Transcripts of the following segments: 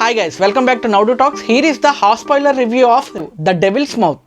Hi guys, welcome back to Naudu Talks. Here is the half spoiler review of The Devil's Mouth.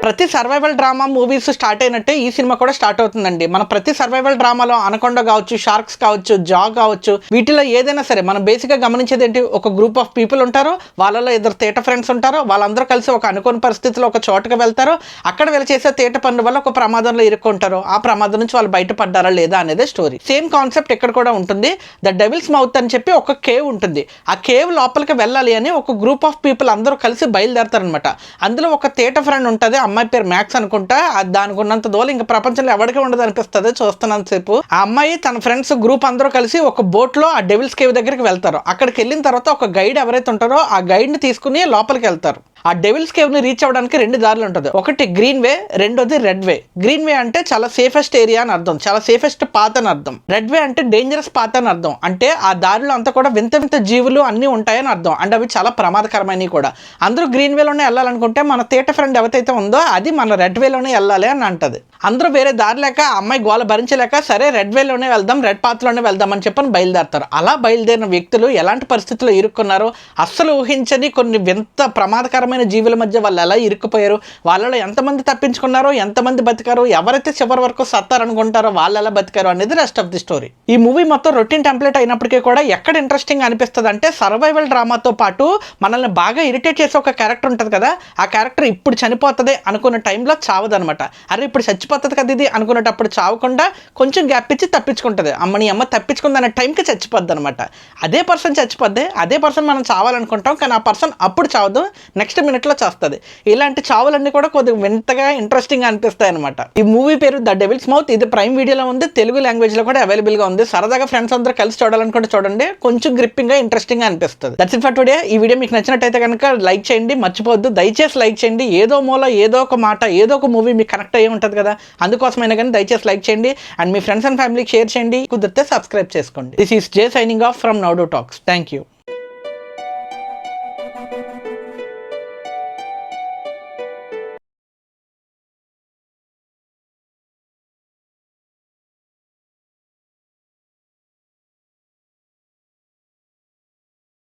ప్రతి survival drama movies start అయినట్టే ఈ cinema కూడా start అవుతుందండి. మన ప్రతి survival డ్రామాలో అనకొండ కావచ్చు, షార్క్స్ కావచ్చు, జా కావచ్చు, వీటిలో ఏదైనా సరే మనం బేసిక్గా గమనించేది ఏంటి, ఒక గ్రూప్ ఆఫ్ పీపుల్ ఉంటారు, వాళ్ళలో ఇద్దరు తేట ఫ్రెండ్స్ ఉంటారు, వాళ్ళందరూ కలిసి ఒక అనుకోని పరిస్థితిలో ఒక చోటుకు వెళ్తారు, అక్కడ వెళ్ళి చేసే తేట పనుల వల్ల ఒక ప్రమాదంలో ఇరుక్కుంటారు, ఆ ప్రమాదం నుంచి వాళ్ళు బయటపడ్డారా లేదా అనేది స్టోరీ. సేమ్ కాన్సెప్ట్ ఇక్కడ కూడా ఉంటుంది. ద డెవిల్స్ మౌత్ అని చెప్పి ఒక కేవ్ ఉంటుంది. ఆ కేవ్ లోపలికి వెళ్ళాలి అని ఒక గ్రూప్ ఆఫ్ పీపుల్ అందరూ కలిసి బయలుదేరతారనమాట. అందులో ఒక తేట ఫ్రెండ్ ఉంటుంది, అమ్మాయి పేరు మ్యాక్స్ అనుకుంటా. దానికి ఉన్నంత దూరం ఇంకా ప్రపంచంలో ఎవరికి ఉండదు అనిపిస్తుంది చూస్తున్నంతసేపు. ఆ అమ్మాయి తన ఫ్రెండ్స్ గ్రూప్ అందరూ కలిసి ఒక బోట్ లో ఆ డెవిల్స్ కేవ్ దగ్గరికి వెళ్తారు. అక్కడికి వెళ్ళిన తర్వాత ఒక గైడ్ ఎవరైతే ఉంటారో ఆ గైడ్ ని తీసుకుని లోపలికి వెళ్తారు. ఆ డెవిల్స్ కేవ్ ని రీచ్ అవ్వడానికి రెండు దారులు ఉంటుంది. ఒకటి గ్రీన్ వే, రెండోది రెడ్ వే. గ్రీన్ వే అంటే చాలా సేఫెస్ట్ ఏరియా అని అర్థం, చాలా సేఫెస్ట్ పాత్ అని అర్థం. రెడ్ వే అంటే డేంజరస్ పాత్ అని అర్థం, అంటే ఆ దారిలో అంతా కూడా వింత వింత జీవులు అన్నీ ఉంటాయని అర్థం, అంటే అవి చాలా ప్రమాదకరమైనవి కూడా. అందరూ గ్రీన్ వేలోనే వెళ్ళాలనుకుంటే మన తేట ఫ్రెండ్ ఎవరైతే ఉందో అది మన రెడ్ వేలోనే వెళ్ళాలి అని అంటది. అందరూ వేరే దారి లేక అమ్మాయి గోల భరించలేక సరే రెడ్ వేలోనే వెళ్దాం, రెడ్ పాత్లోనే వెళ్దాం అని చెప్పని బయలుదేరతారు. అలా బయలుదేరిన వ్యక్తులు ఎలాంటి పరిస్థితుల్లో ఇరుక్కున్నారో, అస్సలు ఊహించని కొన్ని వింత ప్రమాదకరమైన జీవుల మధ్య వాళ్ళు ఎలా ఇరుక్కుపోయారు, వాళ్ళలో ఎంతమంది తప్పించుకున్నారో, ఎంతమంది బతికారు, ఎవరైతే చివరి వరకు సత్తారనుకుంటారో వాళ్ళు ఎలా బతికారు అనేది రెస్ట్ ఆఫ్ ది స్టోరీ. ఈ మూవీ మొత్తం రొటీన్ టెంప్లెట్ అయినప్పటికీ కూడా ఎక్కడ ఇంట్రెస్టింగ్ అనిపిస్తుంది అంటే, సర్వైవల్ డ్రామాతో పాటు మనల్ని బాగా ఇరిటేట్ చేసే ఒక క్యారెక్టర్ ఉంటుంది కదా, ఆ క్యారెక్టర్ ఇప్పుడు చనిపోతుంది అనుకున్న టైంలో చావదనమాట. అరే ఇప్పుడు చచ్చిపోతుంది కదా ఇది అనుకునేటప్పుడు చావకుండా కొంచెం గ్యాప్ ఇచ్చి తప్పించుకుంటుంది. అమ్మని అమ్మ తప్పించుకుంది అనే టైంకి చచ్చిపోద్ది అనమాట. అదే పర్సన్ చచ్చిపోద్ది, అదే పర్సన్ మనం చావాలనుకుంటాం, కానీ ఆ పర్సన్ అప్పుడు చావదు, నెక్స్ట్ మినిట్లో చేస్తుంది. ఇలాంటి చావులన్నీ కూడా కొద్దిగా వింతగా ఇంట్రెస్టింగ్ అనిపిస్తాయి అనమాట. ఈ మూవీ పేరు ద డెవిల్స్ మౌత్. ఇది ప్రైమ్ వీడియోలో ఉంది, తెలుగు లాంగ్వేజ్ లో కూడా అవైలబుల్ గా ఉంది. సరదాగా ఫ్రెండ్స్ అందరూ కలిసి చూడాలనుకుంటే చూడండి, కొంచెం గ్రిప్పింగ్ గా ఇంట్రెస్టింగ్ గా అనిపిస్తుంది. That's it for today. ఈ వీడియో మీకు నచ్చినట్టయితే కనుక లైక్ చేయండి, మర్చిపోవద్దు, దయచేసి లైక్ చేయండి. ఏదో మూల ఏదో ఒక మాట, ఏదో ఒక మూవీ మీకు కనెక్ట్ అయ్యి ఉంటుంది కదా, అందుకోసమైనా కానీ దయచేసి లైక్ చేయండి. అండ్ మీ ఫ్రెండ్స్ అండ్ ఫ్యామిలీకి షేర్ చేయండి, కుదిరితే సబ్స్క్రైబ్ చేసుకోండి. This is J signing off from నౌడు టాక్స్. Thank you.